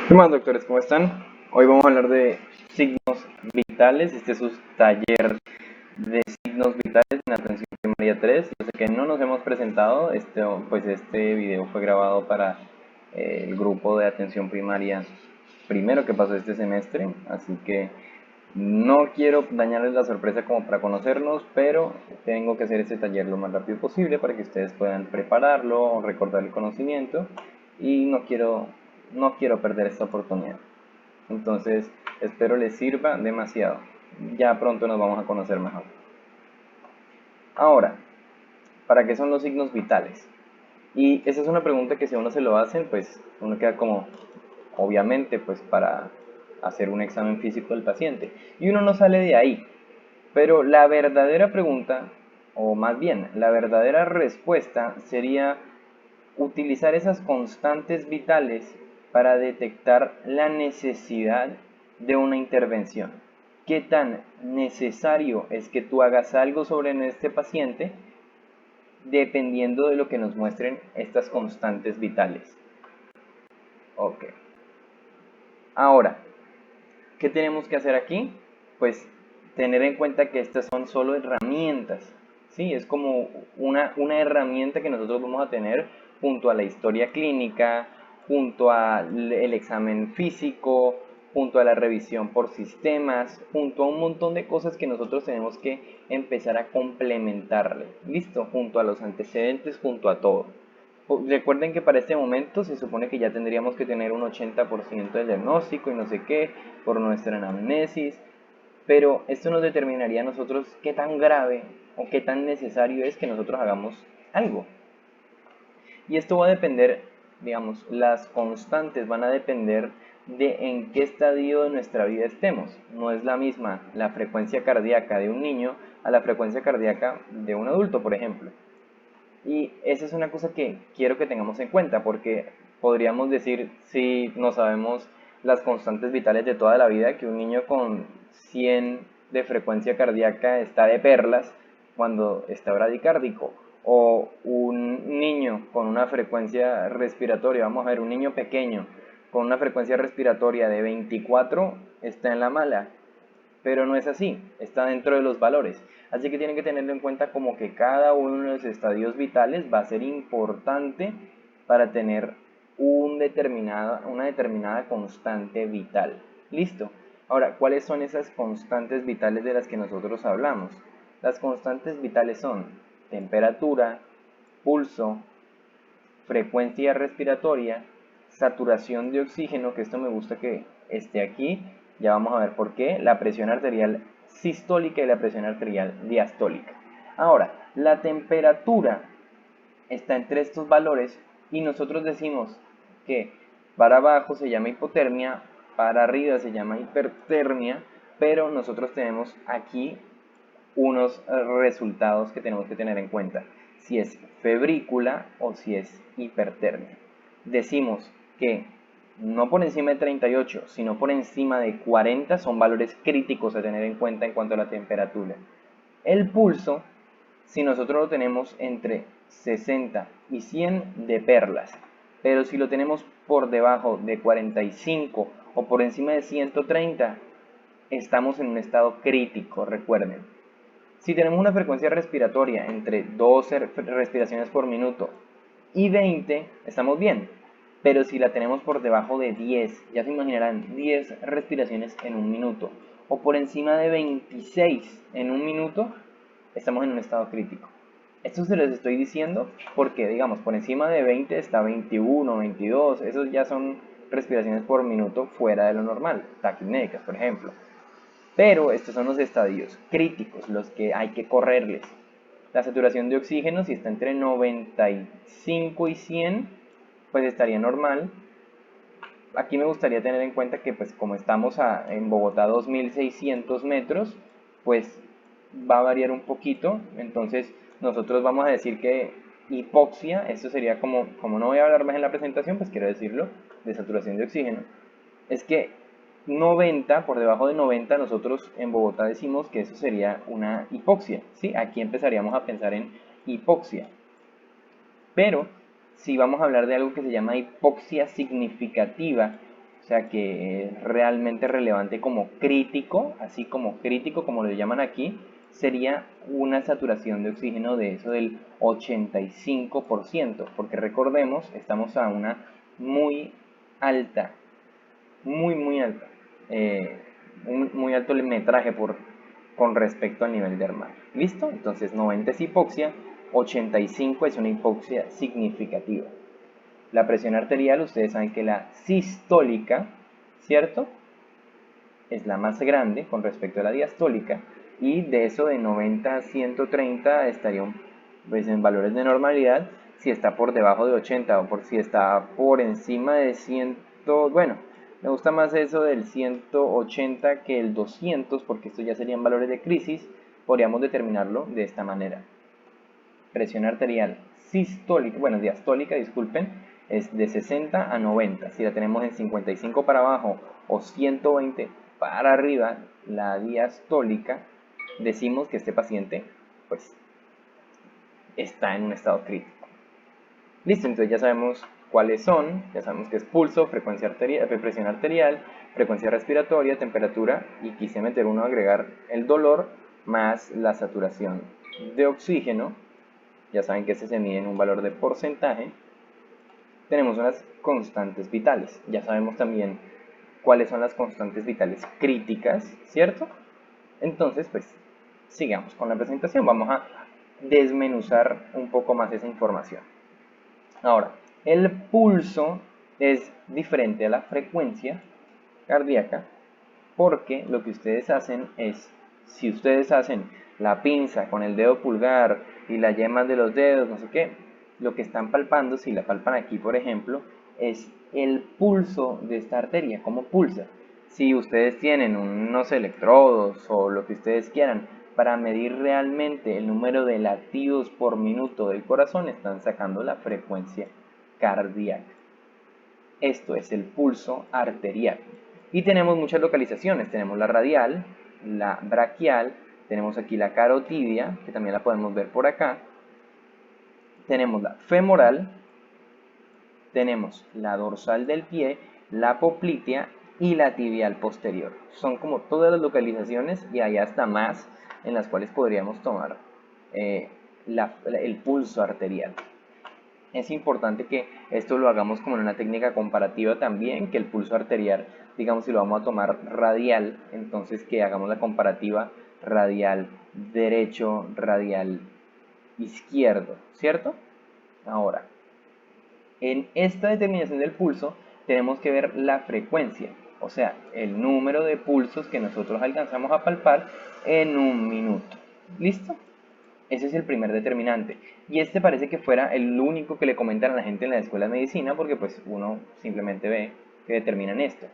¿Qué más, doctores? ¿Cómo están? Hoy vamos a hablar de signos vitales. Este es su taller de signos vitales en atención primaria 3. Yo sé que no nos hemos presentado, este video fue grabado para el grupo de atención primaria primero que pasó este semestre, así que no quiero dañarles la sorpresa como para conocernos, pero tengo que hacer este taller lo más rápido posible para que ustedes puedan prepararlo, recordar el conocimiento y no quiero perder esta oportunidad. Entonces, espero les sirva demasiado. Ya pronto nos vamos a conocer mejor. Ahora, ¿para qué son los signos vitales? Y esa es una pregunta que si a uno se lo hacen, pues uno queda como, obviamente, pues para hacer un examen físico del paciente. Y uno no sale de ahí. Pero la verdadera pregunta, o más bien, la verdadera respuesta sería utilizar esas constantes vitales para detectar la necesidad de una intervención. ¿Qué tan necesario es que tú hagas algo sobre este paciente dependiendo de lo que nos muestren estas constantes vitales? Ok. Ahora, ¿qué tenemos que hacer aquí? Pues tener en cuenta que estas son solo herramientas. Sí, es como una herramienta que nosotros vamos a tener junto a la historia clínica, junto al examen físico, junto a la revisión por sistemas, junto a un montón de cosas que nosotros tenemos que empezar a complementarle. ¿Listo? Junto a los antecedentes, junto a todo. Recuerden que para este momento se supone que ya tendríamos que tener un 80% del diagnóstico y no sé qué, por nuestra anamnesis, pero esto nos determinaría a nosotros qué tan grave o qué tan necesario es que nosotros hagamos algo. Y esto va a depender, digamos, las constantes van a depender de en qué estadio de nuestra vida estemos. No es la misma la frecuencia cardíaca de un niño a la frecuencia cardíaca de un adulto, por ejemplo. Y esa es una cosa que quiero que tengamos en cuenta, porque podríamos decir, si no sabemos las constantes vitales de toda la vida, que un niño con 100 de frecuencia cardíaca está de perlas cuando está bradicárdico, o un niño con una frecuencia respiratoria, vamos a ver, un niño pequeño con una frecuencia respiratoria de 24 está en la mala, pero no es así, está dentro de los valores. Así que tienen que tenerlo en cuenta como que cada uno de los estadios vitales va a ser importante para tener una determinada constante vital. ¿Listo? Ahora, ¿cuáles son esas constantes vitales de las que nosotros hablamos? Las constantes vitales son temperatura, pulso, frecuencia respiratoria, saturación de oxígeno, que esto me gusta que esté aquí, ya vamos a ver por qué, la presión arterial sistólica y la presión arterial diastólica. Ahora, la temperatura está entre estos valores y nosotros decimos que para abajo se llama hipotermia, para arriba se llama hipertermia, pero nosotros tenemos aquí unos resultados que tenemos que tener en cuenta, si es febrícula o si es hipertermia. Decimos que no por encima de 38, sino por encima de 40 son valores críticos a tener en cuenta en cuanto a la temperatura. El pulso, si nosotros lo tenemos entre 60 y 100 de perlas, pero si lo tenemos por debajo de 45 o por encima de 130, estamos en un estado crítico, recuerden. Si tenemos una frecuencia respiratoria entre 12 respiraciones por minuto y 20, estamos bien. Pero si la tenemos por debajo de 10, ya se imaginarán 10 respiraciones en un minuto, o por encima de 26 en un minuto, estamos en un estado crítico. Esto se les estoy diciendo porque, digamos, por encima de 20 está 21, 22, esos ya son respiraciones por minuto fuera de lo normal, taquipnéicas, por ejemplo. Pero estos son los estadios críticos, los que hay que correrles. La saturación de oxígeno, si está entre 95 y 100, pues estaría normal. Aquí me gustaría tener en cuenta que pues como estamos en Bogotá 2600 metros, pues va a variar un poquito. Entonces nosotros vamos a decir que hipoxia, esto sería como no voy a hablar más en la presentación, pues quiero decirlo, de saturación de oxígeno. Es que 90, por debajo de 90, nosotros en Bogotá decimos que eso sería una hipoxia, ¿sí? Aquí empezaríamos a pensar en hipoxia. Pero si vamos a hablar de algo que se llama hipoxia significativa, sea que es realmente relevante como crítico, así como crítico como lo llaman aquí, sería una saturación de oxígeno de eso del 85%, porque recordemos, estamos a una muy alta, muy alta, un muy alto metraje con respecto al nivel del mar. ¿Listo? Entonces 90 es hipoxia, 85 es una hipoxia significativa. La presión arterial, ustedes saben que la sistólica, ¿cierto? Es la más grande con respecto a la diastólica, y de eso de 90 a 130 estaría pues, en valores de normalidad. Si está por debajo de 80 o si está por encima de 100, bueno, me gusta más eso del 180 que el 200, porque esto ya serían valores de crisis. Podríamos determinarlo de esta manera: presión arterial sistólica, bueno, diastólica, disculpen, es de 60 a 90. Si la tenemos en 55 para abajo o 120 para arriba, la diastólica, decimos que este paciente pues está en un estado crítico. Listo, entonces ya sabemos cuáles son, ya sabemos que es pulso, frecuencia arterial, presión arterial, frecuencia respiratoria, temperatura, y quise meter uno, agregar el dolor más la saturación de oxígeno. Ya saben que este se mide en un valor de porcentaje. Tenemos unas constantes vitales. Ya sabemos también cuáles son las constantes vitales críticas, ¿cierto? Entonces, pues, sigamos con la presentación. Vamos a desmenuzar un poco más esa información. Ahora, el pulso es diferente a la frecuencia cardíaca, porque lo que ustedes hacen es, si ustedes hacen la pinza con el dedo pulgar y las yemas de los dedos, no sé qué, lo que están palpando, si la palpan aquí por ejemplo, es el pulso de esta arteria, cómo pulsa. Si ustedes tienen unos electrodos o lo que ustedes quieran para medir realmente el número de latidos por minuto del corazón, están sacando la frecuencia cardíaca. Esto es el pulso arterial. Y tenemos muchas localizaciones. Tenemos la radial, la braquial, tenemos aquí la carotidia, que también la podemos ver por acá. Tenemos la femoral, tenemos la dorsal del pie, la poplitea y la tibial posterior. Son como todas las localizaciones, y hay hasta más en las cuales podríamos tomar el pulso arterial. Es importante que esto lo hagamos como en una técnica comparativa también, que el pulso arterial, digamos, si lo vamos a tomar radial, entonces que hagamos la comparativa radial derecho, radial izquierdo, ¿cierto? Ahora, en esta determinación del pulso tenemos que ver la frecuencia, o sea, el número de pulsos que nosotros alcanzamos a palpar en un minuto. ¿Listo? Ese es el primer determinante. Y este parece que fuera el único que le comentan a la gente en la escuela de medicina, porque pues uno simplemente ve que determinan esto.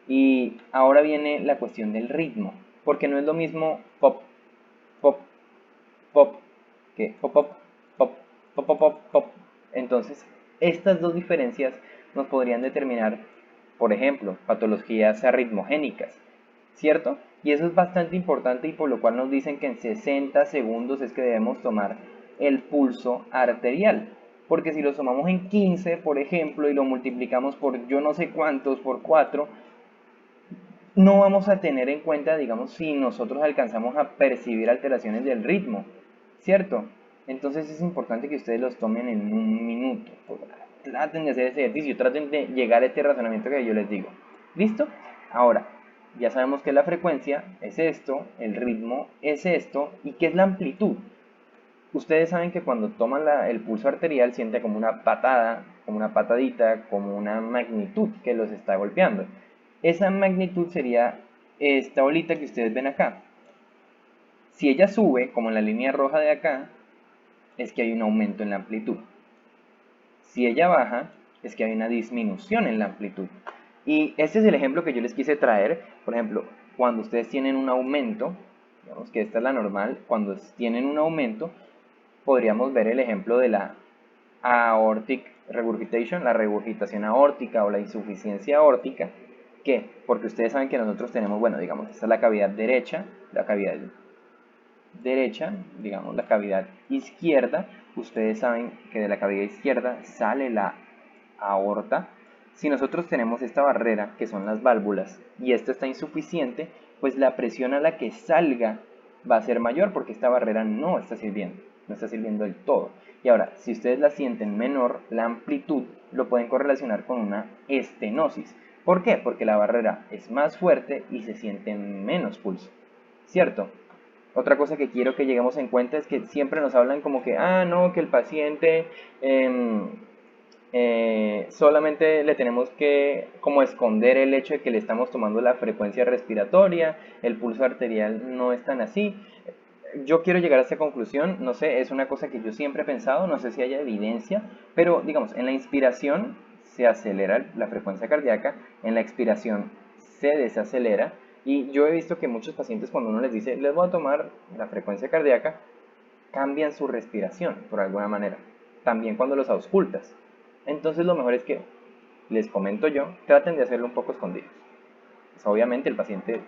Y ahora viene la cuestión del ritmo, porque no es lo mismo pop, pop, pop, que pop, pop, pop, pop, pop, pop, pop. Entonces, estas dos diferencias nos podrían determinar, por ejemplo, patologías arritmogénicas, ¿cierto? Y eso es bastante importante, y por lo cual nos dicen que en 60 segundos es que debemos tomar el pulso arterial. Porque si lo tomamos en 15, por ejemplo, y lo multiplicamos por yo no sé cuántos, por 4, no vamos a tener en cuenta, digamos, si nosotros alcanzamos a percibir alteraciones del ritmo, ¿cierto? Entonces es importante que ustedes los tomen en un minuto. Traten de hacer ese ejercicio, traten de llegar a este razonamiento que yo les digo. ¿Listo? Ahora, ya sabemos que la frecuencia es esto, el ritmo es esto, y ¿qué es la amplitud? Ustedes saben que cuando toman el pulso arterial siente como una patada, como una patadita, como una magnitud que los está golpeando. Esa magnitud sería esta bolita que ustedes ven acá. Si ella sube, como en la línea roja de acá, es que hay un aumento en la amplitud. Si ella baja, es que hay una disminución en la amplitud. Y este es el ejemplo que yo les quise traer. Por ejemplo, cuando ustedes tienen un aumento, digamos que esta es la normal, cuando tienen un aumento, podríamos ver el ejemplo de la aortic regurgitation, la regurgitación aórtica o la insuficiencia aórtica. ¿Qué? Porque ustedes saben que nosotros tenemos, bueno, digamos, esta es la cavidad derecha, digamos, la cavidad izquierda. Ustedes saben que de la cavidad izquierda sale la aorta, Si nosotros tenemos esta barrera, que son las válvulas, y esto está insuficiente, pues la presión a la que salga va a ser mayor porque esta barrera no está sirviendo del todo. Y ahora, si ustedes la sienten menor, la amplitud lo pueden correlacionar con una estenosis. ¿Por qué? Porque la barrera es más fuerte y se siente menos pulso, ¿cierto? Otra cosa que quiero que lleguemos en cuenta es que siempre nos hablan como que, no, que el paciente solamente le tenemos que como esconder el hecho de que le estamos tomando la frecuencia respiratoria, el pulso arterial no es tan así. Yo quiero llegar a esta conclusión, no sé, es una cosa que yo siempre he pensado, no sé si haya evidencia, pero digamos, en la inspiración se acelera la frecuencia cardíaca, en la expiración se desacelera, y yo he visto que muchos pacientes cuando uno les dice, les voy a tomar la frecuencia cardíaca, cambian su respiración por alguna manera, también cuando los auscultas. Entonces lo mejor es que, les comento yo, traten de hacerlo un poco escondidos. Pues obviamente el paciente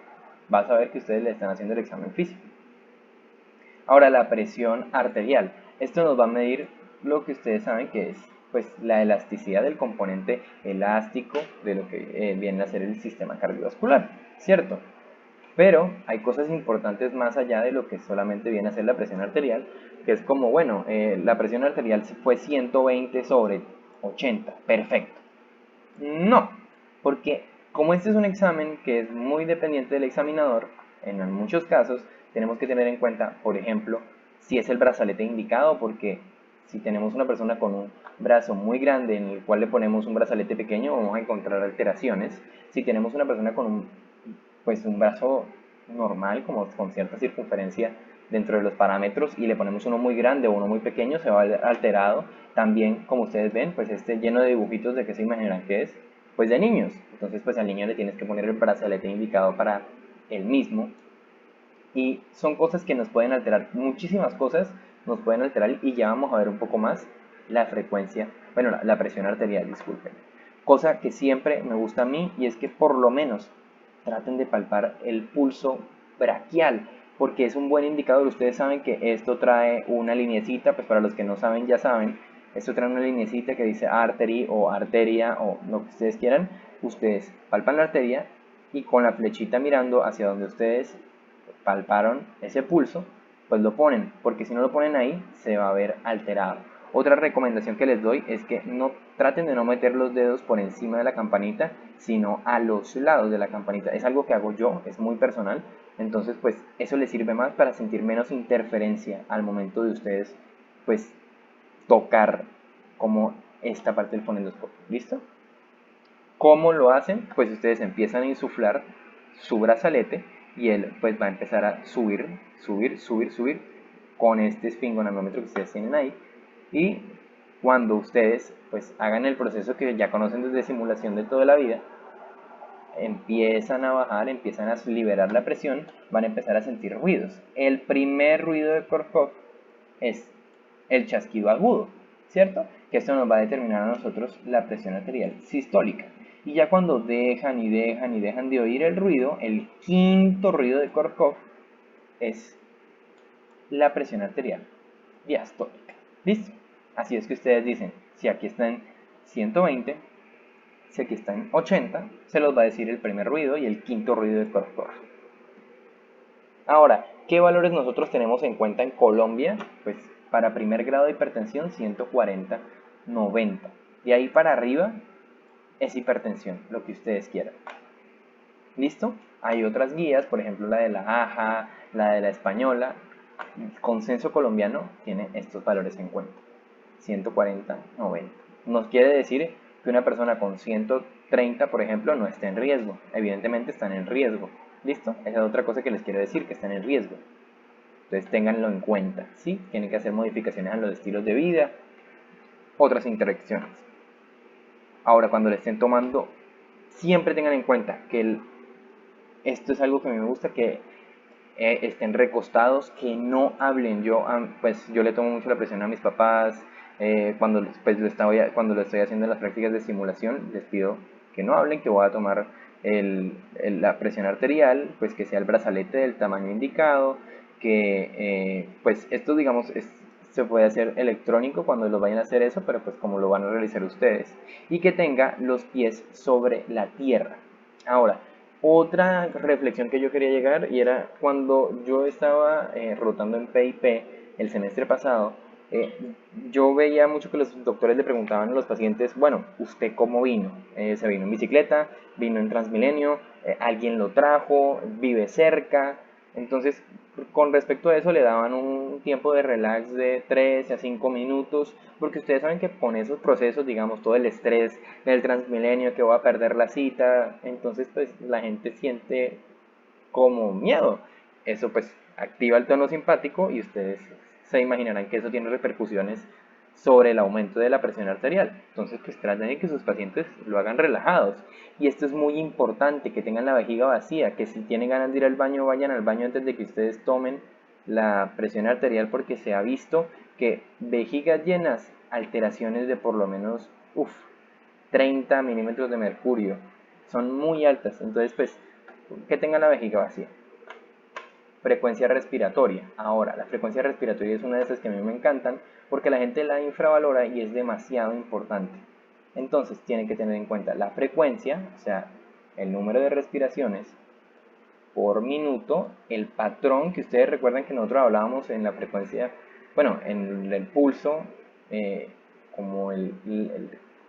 va a saber que ustedes le están haciendo el examen físico. Ahora, la presión arterial. Esto nos va a medir lo que ustedes saben que es pues, la elasticidad del componente elástico de lo que viene a ser el sistema cardiovascular, ¿cierto? Pero hay cosas importantes más allá de lo que solamente viene a ser la presión arterial, que es como, bueno, la presión arterial fue 120 sobre 80, perfecto. No, porque como este es un examen que es muy dependiente del examinador, en muchos casos tenemos que tener en cuenta, por ejemplo, si es el brazalete indicado, porque si tenemos una persona con un brazo muy grande en el cual le ponemos un brazalete pequeño, vamos a encontrar alteraciones. Si tenemos una persona con un brazo normal, como con cierta circunferencia dentro de los parámetros, y le ponemos uno muy grande o uno muy pequeño, se va a ver alterado. También, como ustedes ven, pues lleno de dibujitos de que se imaginarán que es, pues de niños. Entonces, pues al niño le tienes que poner el brazalete indicado para el mismo. Y son cosas que nos pueden alterar, muchísimas cosas nos pueden alterar, y ya vamos a ver un poco más la frecuencia, bueno, la presión arterial, disculpen. Cosa que siempre me gusta a mí, y es que por lo menos traten de palpar el pulso braquial, porque es un buen indicador. Ustedes saben que esto trae una linecita, pues para los que no saben ya saben, esto trae una linecita que dice artery o arteria o lo que ustedes quieran. Ustedes palpan la arteria y con la flechita mirando hacia donde ustedes palparon ese pulso, pues lo ponen, porque si no lo ponen ahí se va a ver alterado. Otra recomendación que les doy es que no traten de no meter los dedos por encima de la campanita, sino a los lados de la campanita. Es algo que hago yo, es muy personal, entonces pues eso les sirve más para sentir menos interferencia al momento de ustedes pues tocar como esta parte del fonendoscopio. ¿Listo? ¿Cómo lo hacen? Pues ustedes empiezan a insuflar su brazalete y él pues va a empezar a subir, subir, subir, subir con este esfingonanómetro que ustedes tienen ahí. Y cuando ustedes pues hagan el proceso que ya conocen desde simulación de toda la vida, empiezan a bajar, empiezan a liberar la presión, van a empezar a sentir ruidos. El primer ruido de Korkov es el chasquido agudo, ¿cierto? Que esto nos va a determinar a nosotros la presión arterial sistólica. Y ya cuando dejan y dejan y dejan de oír el ruido, el quinto ruido de Korkov es la presión arterial diastólica. ¿Listo? Así es que ustedes dicen, si aquí está en 120, si aquí está en 80, se los va a decir el primer ruido y el quinto ruido de Korkov. Ahora, ¿qué valores nosotros tenemos en cuenta en Colombia? Pues para primer grado de hipertensión 140, 90. Y ahí para arriba es hipertensión, lo que ustedes quieran. ¿Listo? Hay otras guías, por ejemplo la de la AJA, la de la española. El consenso colombiano tiene estos valores en cuenta. 140, 90. Nos quiere decir que una persona con 130, por ejemplo, no está en riesgo. Evidentemente están en riesgo. ¿Listo? Esa es otra cosa que les quiero decir, que están en riesgo. Entonces ténganlo en cuenta, ¿sí? Tienen que hacer modificaciones a los estilos de vida, otras interacciones. Ahora, cuando le estén tomando, siempre tengan en cuenta que esto es algo que a mí me gusta, que estén recostados, que no hablen. Yo le tomo mucho la presión a mis papás, cuando lo estoy haciendo en las prácticas de simulación, les pido que no hablen, que voy a tomar la presión arterial, pues que sea el brazalete del tamaño indicado, que pues esto digamos se puede hacer electrónico cuando lo vayan a hacer eso, pero pues como lo van a realizar ustedes. Y que tenga los pies sobre la tierra. Ahora, otra reflexión que yo quería llegar y era cuando yo estaba rotando en PIP el semestre pasado, eh, yo veía mucho que los doctores le preguntaban a los pacientes, bueno, ¿usted cómo vino? ¿Se vino en bicicleta? ¿Vino en Transmilenio? ¿Alguien lo trajo? ¿Vive cerca? Entonces, con respecto a eso le daban un tiempo de relax de 3 a 5 minutos, porque ustedes saben que con esos procesos, digamos, todo el estrés del Transmilenio, que va a perder la cita, entonces pues la gente siente como miedo. Eso pues activa el tono simpático y ustedes se imaginarán que eso tiene repercusiones sobre el aumento de la presión arterial. Entonces pues traten de que sus pacientes lo hagan relajados. Y esto es muy importante, que tengan la vejiga vacía, que si tienen ganas de ir al baño, vayan al baño antes de que ustedes tomen la presión arterial, porque se ha visto que vejigas llenas, alteraciones de por lo menos 30 milímetros de mercurio. Son muy altas, entonces pues que tengan la vejiga vacía. Frecuencia respiratoria. Ahora, la frecuencia respiratoria es una de esas que a mí me encantan porque la gente la infravalora y es demasiado importante. Entonces, tienen que tener en cuenta la frecuencia, o sea, el número de respiraciones por minuto, el patrón que ustedes recuerdan que nosotros hablábamos en la frecuencia, bueno, en el pulso, eh, como,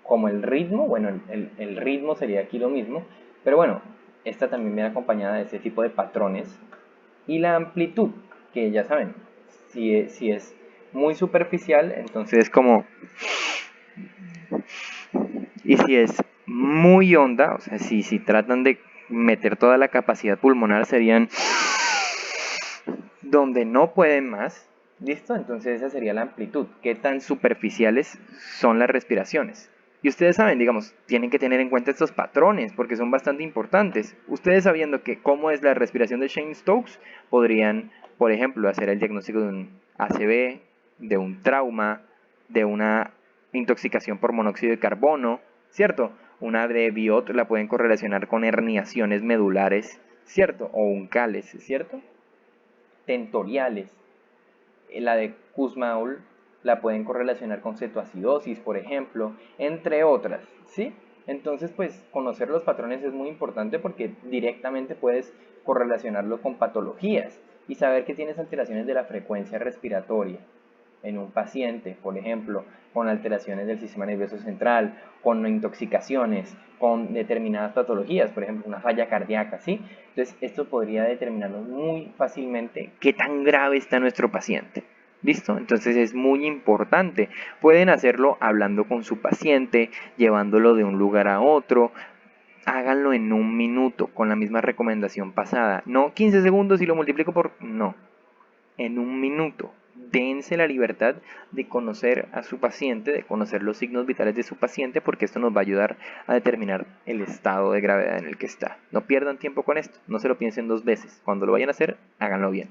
como el ritmo, bueno, el ritmo sería aquí lo mismo, pero bueno, esta también viene acompañada de ese tipo de patrones. Y la amplitud, que ya saben, si es muy superficial, entonces es como, y si es muy honda, o sea, si tratan de meter toda la capacidad pulmonar, serían donde no pueden más. ¿Listo? Entonces esa sería la amplitud. ¿Qué tan superficiales son las respiraciones? Y ustedes saben, digamos, tienen que tener en cuenta estos patrones porque son bastante importantes. Ustedes sabiendo que cómo es la respiración de Cheyne-Stokes, podrían, por ejemplo, hacer el diagnóstico de un ACV, de un trauma, de una intoxicación por monóxido de carbono, ¿cierto? Una de Biot la pueden correlacionar con herniaciones medulares, ¿cierto? O uncales, ¿cierto? Tentoriales. La de Kussmaul la pueden correlacionar con cetoacidosis, por ejemplo, entre otras, ¿sí? Entonces, pues conocer los patrones es muy importante porque directamente puedes correlacionarlo con patologías y saber que tienes alteraciones de la frecuencia respiratoria en un paciente, por ejemplo, con alteraciones del sistema nervioso central, con intoxicaciones, con determinadas patologías, por ejemplo, una falla cardíaca, ¿sí? Entonces, esto podría determinarnos muy fácilmente qué tan grave está nuestro paciente. ¿Listo? Entonces es muy importante. Pueden hacerlo hablando con su paciente, llevándolo de un lugar a otro. Háganlo en un minuto, con la misma recomendación pasada. No 15 segundos y lo multiplico por... No, en un minuto. Dense la libertad de conocer a su paciente, de conocer los signos vitales de su paciente, porque esto nos va a ayudar a determinar el estado de gravedad en el que está. No pierdan tiempo con esto, no se lo piensen dos veces. Cuando lo vayan a hacer, háganlo bien.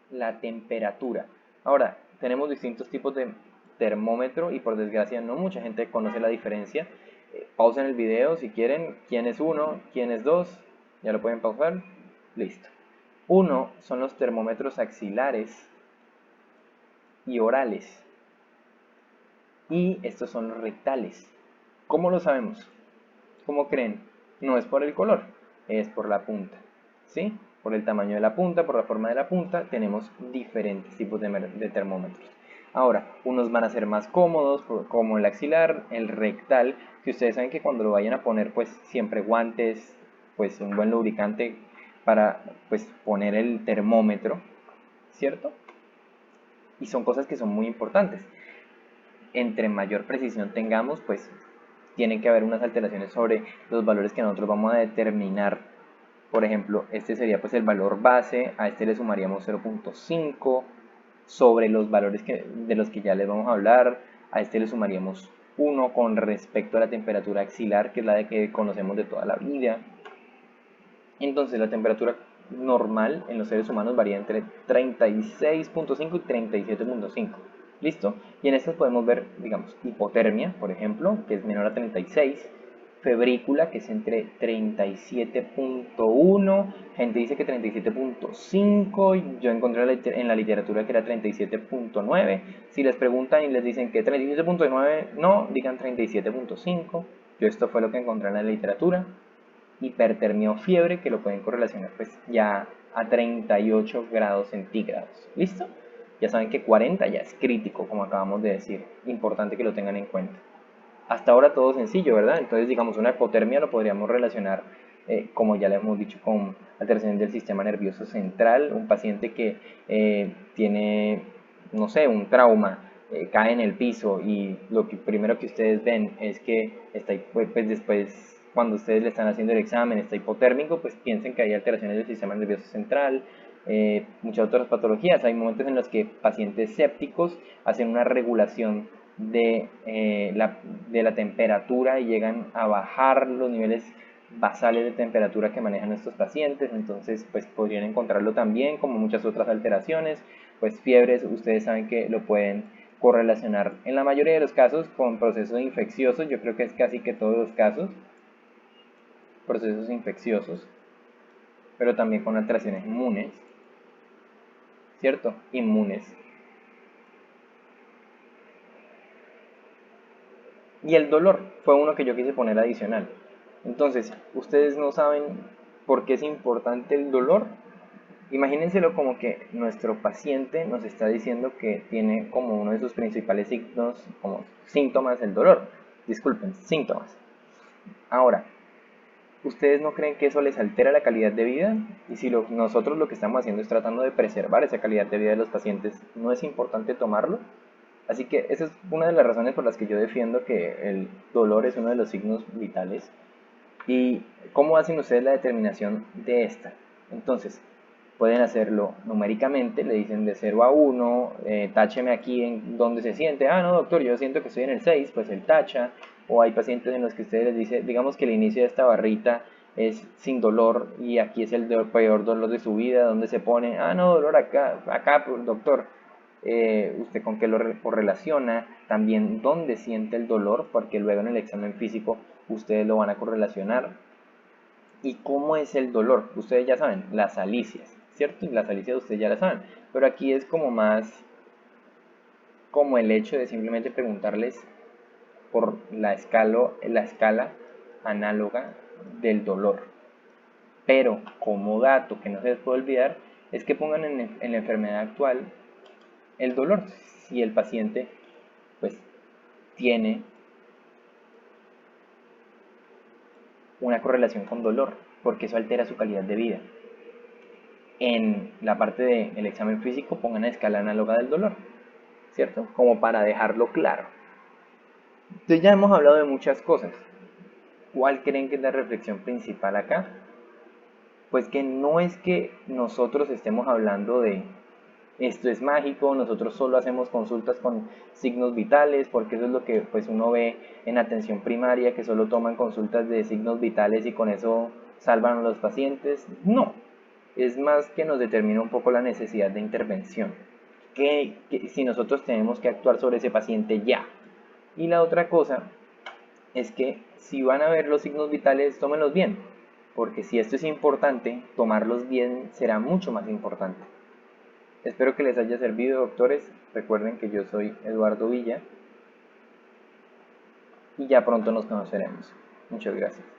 La temperatura. Ahora, tenemos distintos tipos de termómetro y por desgracia no mucha gente conoce la diferencia. Pausen el video si quieren. ¿Quién es uno? ¿Quién es dos? Ya lo pueden pausar. Listo. Uno son los termómetros axilares y orales. Y estos son los rectales. ¿Cómo lo sabemos? ¿Cómo creen? No es por el color, es por la punta. ¿Sí? Por el tamaño de la punta, por la forma de la punta, tenemos diferentes tipos de termómetros. Ahora, unos van a ser más cómodos, como el axilar, el rectal, que ustedes saben que cuando lo vayan a poner, pues siempre guantes, pues un buen lubricante para pues poner el termómetro, ¿cierto? Y son cosas que son muy importantes. Entre mayor precisión tengamos, pues tienen que haber unas alteraciones sobre los valores que nosotros vamos a determinar. Por ejemplo, este sería pues el valor base, a este le sumaríamos 0.5 sobre los valores de los que ya les vamos a hablar, a este le sumaríamos 1 con respecto a la temperatura axilar, que es la de que conocemos de toda la vida. Entonces la temperatura normal en los seres humanos varía entre 36.5 y 37.5. ¿Listo? Y en estas podemos ver, digamos, hipotermia, por ejemplo, que es menor a 36, febrícula, que es entre 37.1, gente dice que 37.5, yo encontré en la literatura que era 37.9. Si les preguntan y les dicen que 37.9 no, digan 37.5. Yo esto fue lo que encontré en la literatura. Hipertermia o fiebre, que lo pueden correlacionar pues ya a 38 grados centígrados. ¿Listo? Ya saben que 40 ya es crítico, como acabamos de decir. Importante que lo tengan en cuenta. Hasta ahora todo sencillo, ¿verdad? Entonces, digamos, una hipotermia lo podríamos relacionar, como ya le hemos dicho, con alteraciones del sistema nervioso central. Un paciente que tiene, no sé, un trauma, cae en el piso y lo que primero que ustedes ven es que está, pues después, cuando ustedes le están haciendo el examen, está hipotérmico, pues piensen que hay alteraciones del sistema nervioso central. Muchas otras patologías. Hay momentos en los que pacientes sépticos hacen una regulación de la temperatura y llegan a bajar los niveles basales de temperatura que manejan estos pacientes. Entonces pues podrían encontrarlo también como muchas otras alteraciones. Pues fiebres, ustedes saben que lo pueden correlacionar en la mayoría de los casos con procesos infecciosos. Yo creo que es casi que todos los casos procesos infecciosos, pero también con alteraciones inmunes, ¿cierto? Inmunes. Y el dolor fue uno que yo quise poner adicional. Entonces, ustedes no saben por qué es importante el dolor. Imagínenselo como que nuestro paciente nos está diciendo que tiene como uno de sus principales signos, como síntomas, el dolor. Disculpen, síntomas. Ahora, ¿ustedes no creen que eso les altera la calidad de vida? Y si nosotros lo que estamos haciendo es tratando de preservar esa calidad de vida de los pacientes, ¿no es importante tomarlo? Así que esa es una de las razones por las que yo defiendo que el dolor es uno de los signos vitales. ¿Y cómo hacen ustedes la determinación de esta? Entonces, pueden hacerlo numéricamente, le dicen de 0 a 1, tácheme aquí en donde se siente. Ah, no, doctor, yo siento que estoy en el 6, pues él tacha. O hay pacientes en los que ustedes les dicen, digamos que el inicio de esta barrita es sin dolor y aquí es el peor dolor de su vida, donde se pone, ah, no, dolor acá, doctor. Usted con qué lo correlaciona, también dónde siente el dolor, porque luego en el examen físico ustedes lo van a correlacionar. ¿Y cómo es el dolor? Ustedes ya saben, las alicias, ¿cierto? Las alicias ustedes ya las saben, pero aquí es como más como el hecho de simplemente preguntarles por la escala análoga del dolor. Pero como dato que no se les puede olvidar es que pongan en la enfermedad actual el dolor. Si el paciente pues tiene una correlación con dolor, porque eso altera su calidad de vida. En la parte del examen físico pongan la escala análoga del dolor, ¿cierto? Como para dejarlo claro. Entonces ya hemos hablado de muchas cosas. ¿Cuál creen que es la reflexión principal acá? Pues que no es que nosotros estemos hablando de esto es mágico, nosotros solo hacemos consultas con signos vitales, porque eso es lo que pues uno ve en atención primaria, que solo toman consultas de signos vitales y con eso salvan a los pacientes. No, es más que nos determina un poco la necesidad de intervención, que si nosotros tenemos que actuar sobre ese paciente ya. Y la otra cosa es que si van a ver los signos vitales, tómenlos bien, porque si esto es importante, tomarlos bien será mucho más importante. Espero que les haya servido, doctores. Recuerden que yo soy Eduardo Villa y ya pronto nos conoceremos. Muchas gracias.